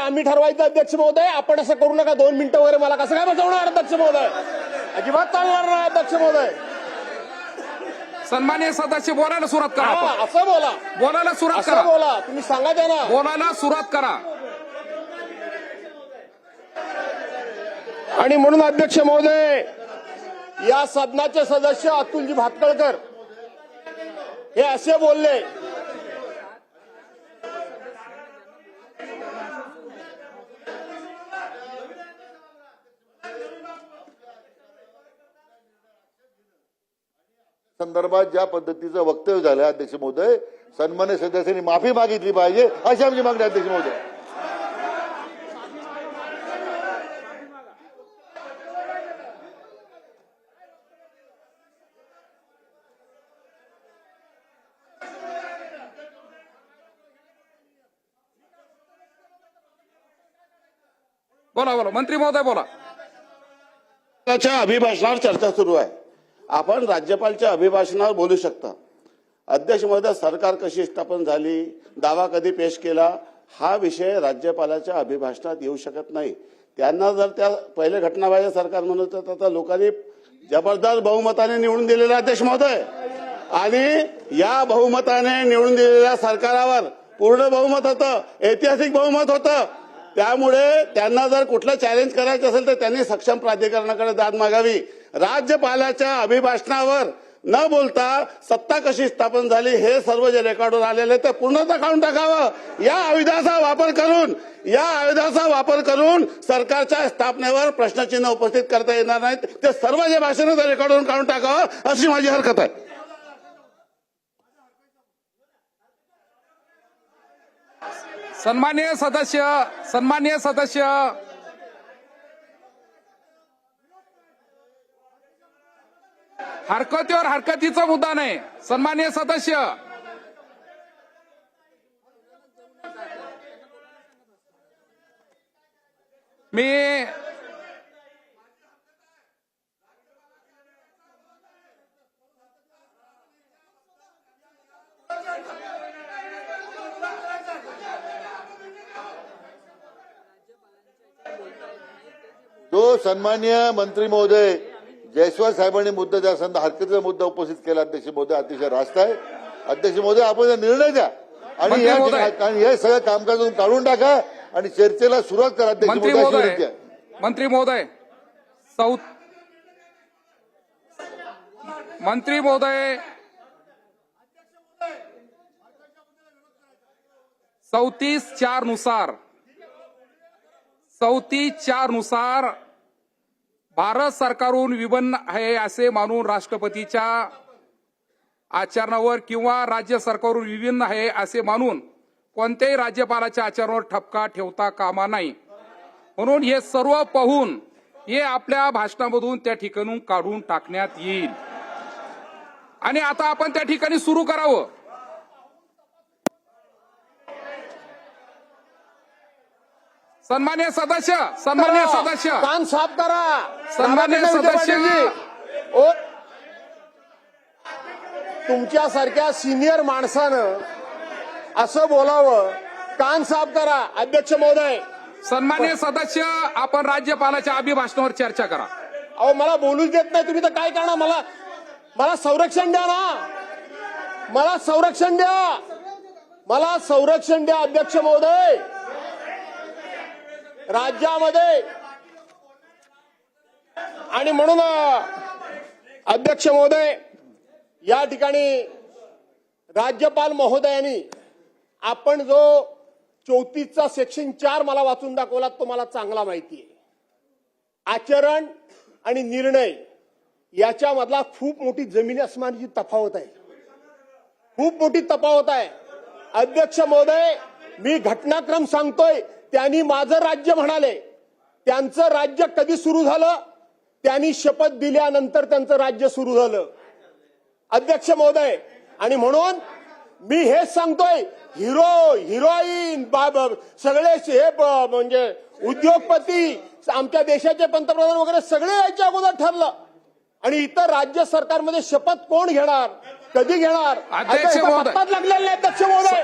आम्ही ठरवायचं अध्यक्ष महोदय. आपण असं करू नका 2 मिनिटं वगैरे. मला कसं काय बसवणार अध्यक्ष महोदय? अजिबात चालणार नाही अध्यक्ष महोदय. सन्माननीय सदस्य बोलायला सुरुवात करा. आपण असं बोला, बोलायला सुरुवात असं करा. बोला. तुम्ही सांगा त्यांना बोलायला सुरुवात करा. आणि म्हणून अध्यक्ष महोदय, या सदनाचे सदस्य अतुलजी भातखळकर हे असे बोलले, संदर्भात ज्या पद्धतीचं वक्तव्य झालं अध्यक्ष महोदय, सन्मान्य सदस्यांनी माफी मागितली पाहिजे अशी आमची मागणी आहे अध्यक्ष महोदय. बोला बोला मंत्री महोदय बोला. अभिभाषणावर चर्चा सुरू आहे. आपण राज्यपालच्या अभिभाषणावर बोलू शकता. अध्यक्ष महोदय, सरकार कशी स्थापन झाली, दावा कधी पेश केला, हा विषय राज्यपालाच्या अभिभाषणात येऊ शकत नाही. त्यांना जर त्या पहिले घटनाबाह्य सरकार म्हणत तर आता लोकांनी जबरदस्त बहुमताने निवडून दिलेला अध्यक्ष महोदय, आणि या बहुमताने निवडून दिलेल्या सरकारावर पूर्ण बहुमत होतं, ऐतिहासिक बहुमत होतं. त्यामुळे त्यांना जर कुठलं चॅलेंज करायचं असेल तर त्यांनी सक्षम प्राधिकरणाकडे दाद मागावी. राज्यपालाच्या अभिभाषणावर न बोलता सत्ता कशी स्थापन झाली हे सर्व जे रेकॉर्डवर आलेले ते पूर्णतः काढून टाकावं. या आयुधाचा वापर करून सरकारच्या स्थापनेवर प्रश्नचिन्ह उपस्थित करता येणार नाहीत. ते सर्व जे भाषण रेकॉर्डवरून काढून टाकावं अशी माझी हरकत आहे. सन्माननीय सदस्य हरकतीवर हरकतीचा मुद्दा नाही. सन्माननीय सदस्य मी जो सन्माननीय मंत्री महोदय जयस्वाल साहेबांनी मुद्दा ज्या संदर्भात हरकतीचा मुद्दा उपस्थित केला अध्यक्ष महोदय अतिशय रास्त आहे. अध्यक्ष महोदय, आपण निर्णय द्या आणि हे सगळं कामकाज काढून टाका आणि चर्चेला सुरुवात करा. अध्यक्ष महोदय, मंत्री महोदय 34 नुसार भारत सरकारहून विभिन्न आहे असे मानून राष्ट्रपतीच्या आचरणावर किंवा राज्य सरकारवरून विभिन्न आहे असे मानून कोणत्याही राज्यपालाच्या आचरणावर ठपका ठेवता कामा नाही. म्हणून हे सर्व पाहून हे आपल्या भाषणामधून त्या ठिकाणून काढून टाकण्यात येईल आणि आता आपण त्या ठिकाणी सुरू करावं. सन्माननीय सदस्य कान साफ करा. सन्माननीय सदस्य तुमच्यासारख्या सिनियर माणसानं असं बोलावं. कान साफ करा अध्यक्ष महोदय. सन्माननीय सदस्य आपण राज्यपालाच्या अभिभाषणावर चर्चा करा. अहो, मला बोलूच देत नाही तुम्ही तर काय करणार? मला संरक्षण द्या ना. मला संरक्षण द्या अध्यक्ष महोदय. राज्यामध्ये आणि म्हणून अध्यक्ष महोदय, या ठिकाणी राज्यपाल महोदयांनी आपण जो 34चा सेक्शन 4 मला वाचून दाखवला तो मला चांगला माहिती आहे. आचरण आणि निर्णय याच्यामधला खूप मोठी जमीन आसमानाची तफावत आहे. खूप मोठी तफावत आहे. अध्यक्ष महोदय, मी घटनाक्रम सांगतोय. त्यांनी माझं राज्य म्हणाले. त्यांचं राज्य कधी सुरू झालं? त्यांनी शपथ दिल्यानंतर त्यांचं राज्य सुरू झालं अध्यक्ष महोदय. आणि म्हणून मी हेच सांगतोय, हिरोईन सगळे हे म्हणजे उद्योगपती, आमच्या देशाचे पंतप्रधान वगैरे सगळे याच्या अगोदर ठरलं. आणि इतर राज्य सरकारमध्ये शपथ कोण घेणार, कधी घेणार, अध्यक्ष महोदय लागलेलं नाही अध्यक्ष महोदय.